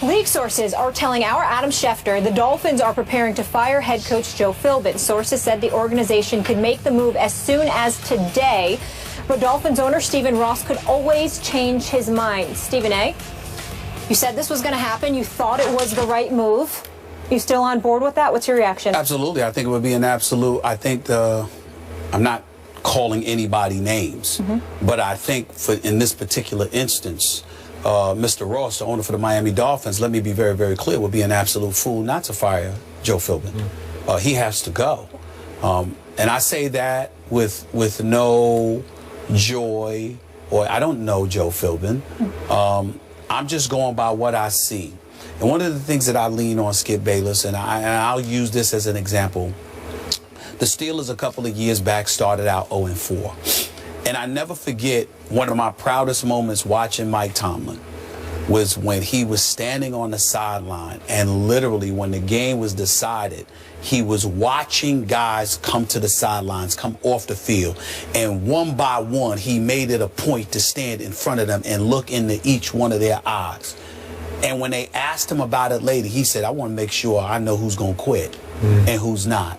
League sources are telling our Adam Schefter the Dolphins are preparing to fire head coach Joe Philbin. Sources said the organization could make the move as soon as today, but Dolphins owner Stephen Ross could always change his mind. Stephen A., you said this was going to happen. You thought it was the right move. You still on board with that? What's your reaction? Absolutely. I think it would be an absolute. I think I'm not calling anybody names, but I think in this particular instance, Mr. Ross, the owner for the Miami Dolphins, let me be very, very clear, would be an absolute fool not to fire Joe Philbin. He has to go. And I say that with no joy, or I don't know Joe Philbin. I'm just going by what I see. And one of the things that I lean on, Skip Bayless, and I'll use this as an example, the Steelers a couple of years back started out 0-4. And I never forget one of my proudest moments watching Mike Tomlin was when he was standing on the sideline, and literally when the game was decided, he was watching guys come to the sidelines, come off the field, and one by one he made it a point to stand in front of them and look into each one of their eyes. And when they asked him about it later, he said, I want to make sure I know who's going to quit and who's not.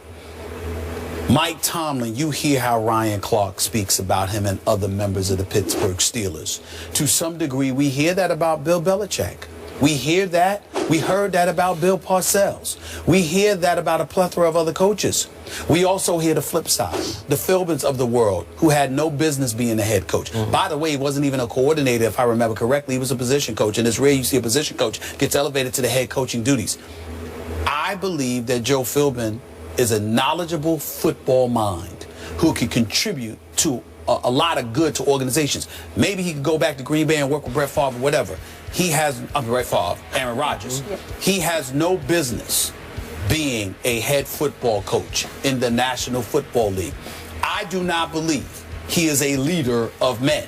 Mike Tomlin, you hear how Ryan Clark speaks about him and other members of the Pittsburgh Steelers. To some degree, we hear that about Bill Belichick. We hear that. We heard that about Bill Parcells. We hear that about a plethora of other coaches. We also hear the flip side, the Philbins of the world, who had no business being the head coach. By the way, he wasn't even a coordinator, if I remember correctly. He was a position coach, and it's rare you see a position coach gets elevated to the head coaching duties. I believe that Joe Philbin is a knowledgeable football mind who can contribute to a lot of good to organizations. Maybe he could go back to Green Bay and work with Brett Favre or whatever. He has, Brett Favre, Aaron Rodgers. He has no business being a head football coach in the National Football League. I do not believe he is a leader of men.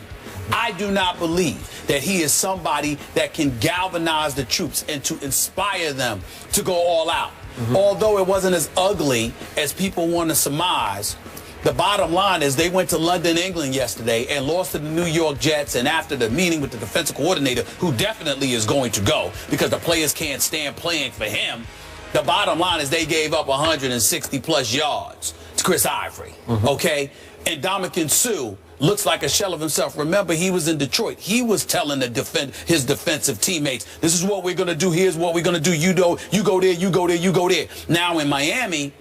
I do not believe that he is somebody that can galvanize the troops and to inspire them to go all out. Although it wasn't as ugly as people want to surmise, the bottom line is they went to London, England yesterday and lost to the New York Jets, and after the meeting with the defensive coordinator, who definitely is going to go because the players can't stand playing for him, the bottom line is they gave up 160-plus yards to Chris Ivory, okay? And Ndamukong Suh looks like a shell of himself. Remember, he was in Detroit. He was telling his defensive teammates, this is what we're going to do. Here's what we're going to do. You go there, you go there, you go there. Now in Miami,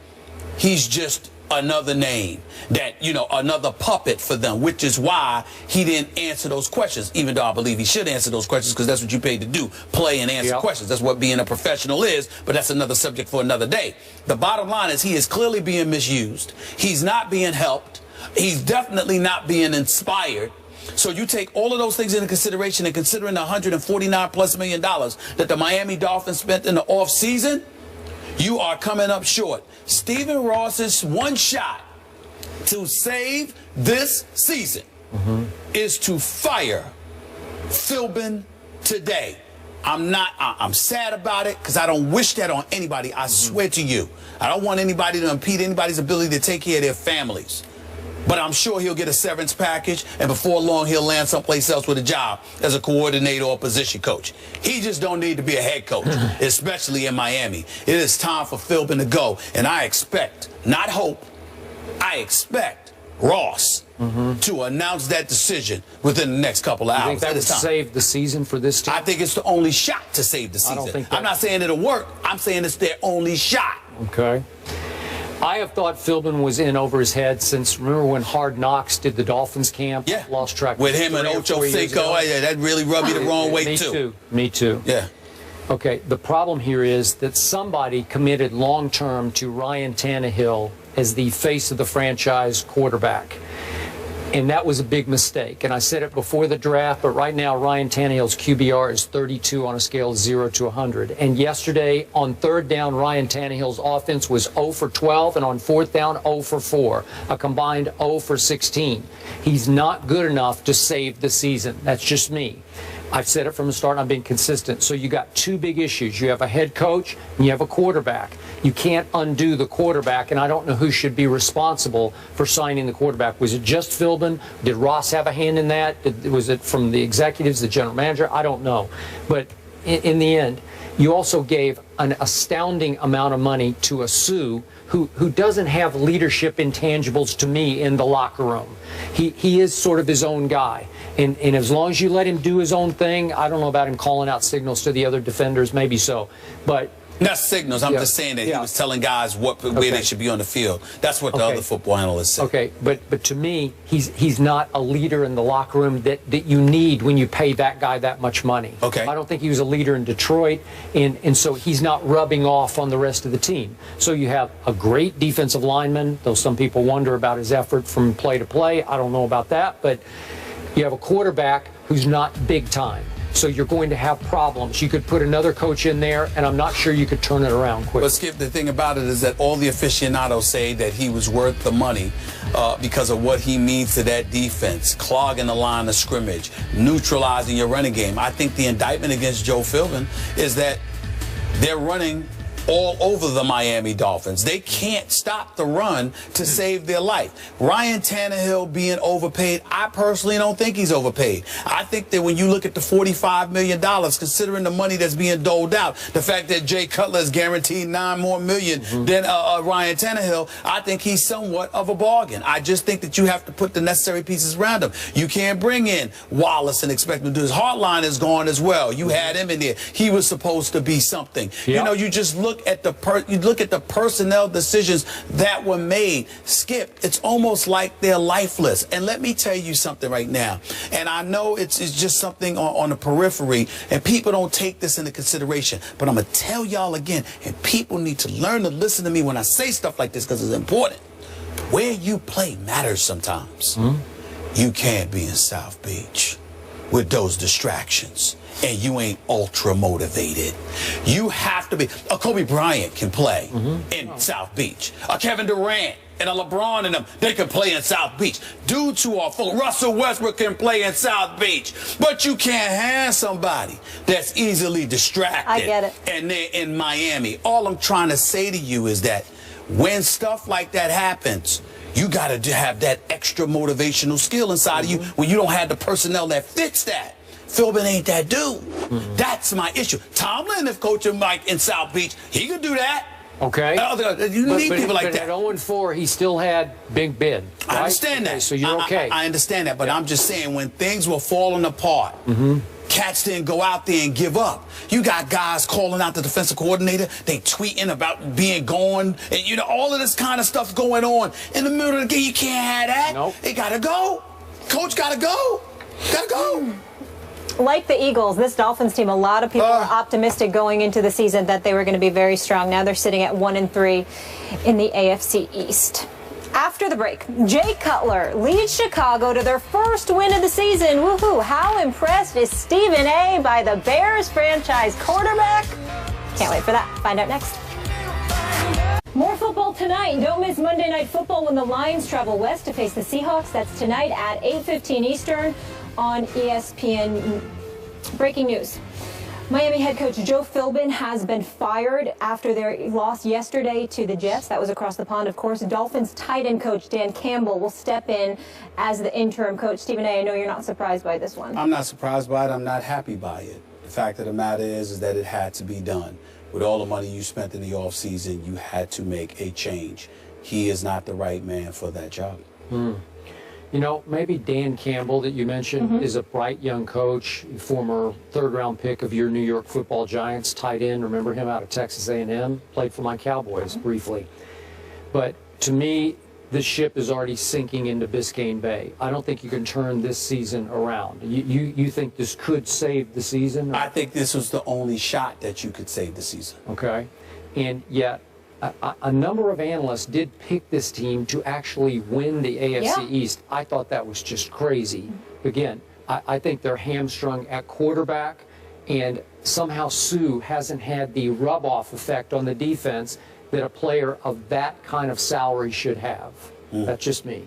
he's just another name that, you know, another puppet for them, which is why he didn't answer those questions, even though I believe he should answer those questions because that's what you paid to do, play and answer questions. That's what being a professional is, but that's another subject for another day. The bottom line is he is clearly being misused. He's not being helped. He's definitely not being inspired. So you take all of those things into consideration, and considering the $149+ million that the Miami Dolphins spent in the offseason, you are coming up short. Stephen Ross's one shot to save this season is to fire Philbin today. I'm sad about it because I don't wish that on anybody. I swear to you. I don't want anybody to impede anybody's ability to take care of their families. But I'm sure he'll get a severance package, and before long he'll land someplace else with a job as a coordinator or position coach. He just don't need to be a head coach, especially in Miami. It is time for Philbin to go, and I expect, not hope, I expect Ross to announce that decision within the next couple of hours. You think that would save the season for this team? I think it's the only shot to save the season. I'm not saying it'll work. I'm saying it's their only shot. Okay. I have thought Philbin was in over his head since, remember when Hard Knocks did the Dolphins camp? Yeah. Lost track. With him and Ocho Cinco. Yeah, that really rubbed me the wrong way, too. Me too. Yeah. Okay, the problem here is that somebody committed long-term to Ryan Tannehill as the face of the franchise quarterback. And that was a big mistake. And I said it before the draft, but right now Ryan Tannehill's QBR is 32 on a scale of 0 to 100. And yesterday on third down, Ryan Tannehill's offense was 0 for 12, and on fourth down, 0 for 4, a combined 0 for 16. He's not good enough to save the season. That's just me. I've said it from the start, and I've been consistent. So you got two big issues. You have a head coach, and you have a quarterback. You can't undo the quarterback, and I don't know who should be responsible for signing the quarterback. Was it just Philbin? Did Ross have a hand in that? Was it from the executives, the general manager? I don't know. But in the end, you also gave an astounding amount of money to a Sue who doesn't have leadership intangibles to me in the locker room. He is sort of his own guy. And as long as you let him do his own thing, I don't know about him calling out signals to the other defenders, maybe so. But not signals. I'm just saying that he was telling guys where they should be on the field. That's what the other football analysts say. Okay, but to me, he's not a leader in the locker room that you need when you pay that guy that much money. Okay. I don't think he was a leader in Detroit, and so he's not rubbing off on the rest of the team. So you have a great defensive lineman, though some people wonder about his effort from play to play. I don't know about that, but you have a quarterback who's not big time. So you're going to have problems. You could put another coach in there, and I'm not sure you could turn it around quickly. But Skip, the thing about it is that all the aficionados say that he was worth the money because of what he means to that defense, clogging the line of scrimmage, neutralizing your running game. I think the indictment against Joe Philbin is that they're running all over the Miami Dolphins. They can't stop the run to save their life. Ryan Tannehill being overpaid, I personally don't think he's overpaid. I think that when you look at the $45 million, considering the money that's being doled out, the fact that Jay Cutler is guaranteed $9 more million than Ryan Tannehill, I think he's somewhat of a bargain. I just think that you have to put the necessary pieces around him. You can't bring in Wallace and expect him to do his Hardline is gone as well. You had him in there. He was supposed to be something. Yep. You know, you just look at the personnel decisions that were made. Skip, it's almost like they're lifeless. And let me tell you something right now. And I know it's just something on the periphery, and people don't take this into consideration. But I'm going to tell y'all again, and people need to learn to listen to me when I say stuff like this because it's important. Where you play matters sometimes. You can't be in South Beach with those distractions, and you ain't ultra motivated. You have to be. A Kobe Bryant can play in South Beach. A Kevin Durant and a LeBron and them, they can play in South Beach. Dudes who are full. Russell Westbrook can play in South Beach. But you can't have somebody that's easily distracted. I get it. And they're in Miami. All I'm trying to say to you is that when stuff like that happens, you got to have that extra motivational skill inside of you when you don't have the personnel that fits that. Philbin ain't that dude. That's my issue. Tomlin, if coaching Mike in South Beach, he could do that. Okay. You need people like that. But at 0-4, he still had Big Ben. Right? I understand that. So you're okay. I understand that, but I'm just saying when things were falling apart, cats didn't go out there and give up. You got guys calling out the defensive coordinator. They tweeting about being gone. And, you know, all of this kind of stuff going on. In the middle of the game, you can't have that. Nope. They got to go. Coach got to go. Got to go. Like the Eagles, this Dolphins team, a lot of people were optimistic going into the season that they were going to be very strong. Now they're sitting at 1-3 in the AFC East. After the break, Jay Cutler leads Chicago to their first win of the season. Woohoo! How impressed is Stephen A. by the Bears franchise quarterback? Can't wait for that. Find out next. More football tonight. Don't miss Monday Night Football when the Lions travel west to face the Seahawks. That's tonight at 8:15 Eastern on ESPN. Breaking news. Miami head coach Joe Philbin has been fired after their loss yesterday to the Jets. That was across the pond, of course. Dolphins tight end coach Dan Campbell will step in as the interim coach. Stephen A., I know you're not surprised by this one. I'm not surprised by it. I'm not happy by it. The fact of the matter is that it had to be done. With all the money you spent in the offseason, you had to make a change. He is not the right man for that job. You know, maybe Dan Campbell that you mentioned is a bright young coach, former third-round pick of your New York Football Giants, tight end. Remember him out of Texas A&M? Played for my Cowboys briefly. But to me, this ship is already sinking into Biscayne Bay. I don't think you can turn this season around. You think this could save the season? I think this was the only shot that you could save the season. Okay. And yet, a number of analysts did pick this team to actually win the AFC East. I thought that was just crazy. Again, I think they're hamstrung at quarterback, and somehow Sue hasn't had the rub-off effect on the defense that a player of that kind of salary should have. That's just me.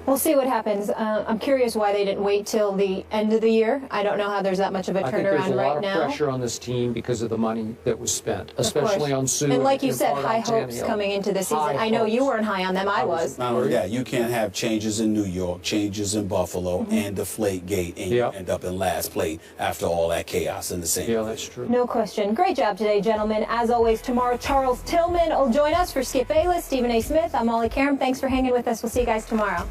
We'll see what happens. I'm curious why they didn't wait till the end of the year. I don't know how there's that much of a turnaround right now. I think there's a lot of pressure on this team because of the money that was spent, especially on Sue. And like you said, high hopes coming into the season. I know you weren't high on them. I was. Not only that, you can't have changes in New York, changes in Buffalo, and Deflategate, and you end up in last place after all that chaos in the same. Yeah, that's true. No question. Great job today, gentlemen. As always, tomorrow Charles Tillman will join us for Skip Bayless, Stephen A. Smith. I'm Molly Karam. Thanks for hanging with us. We'll see you guys tomorrow.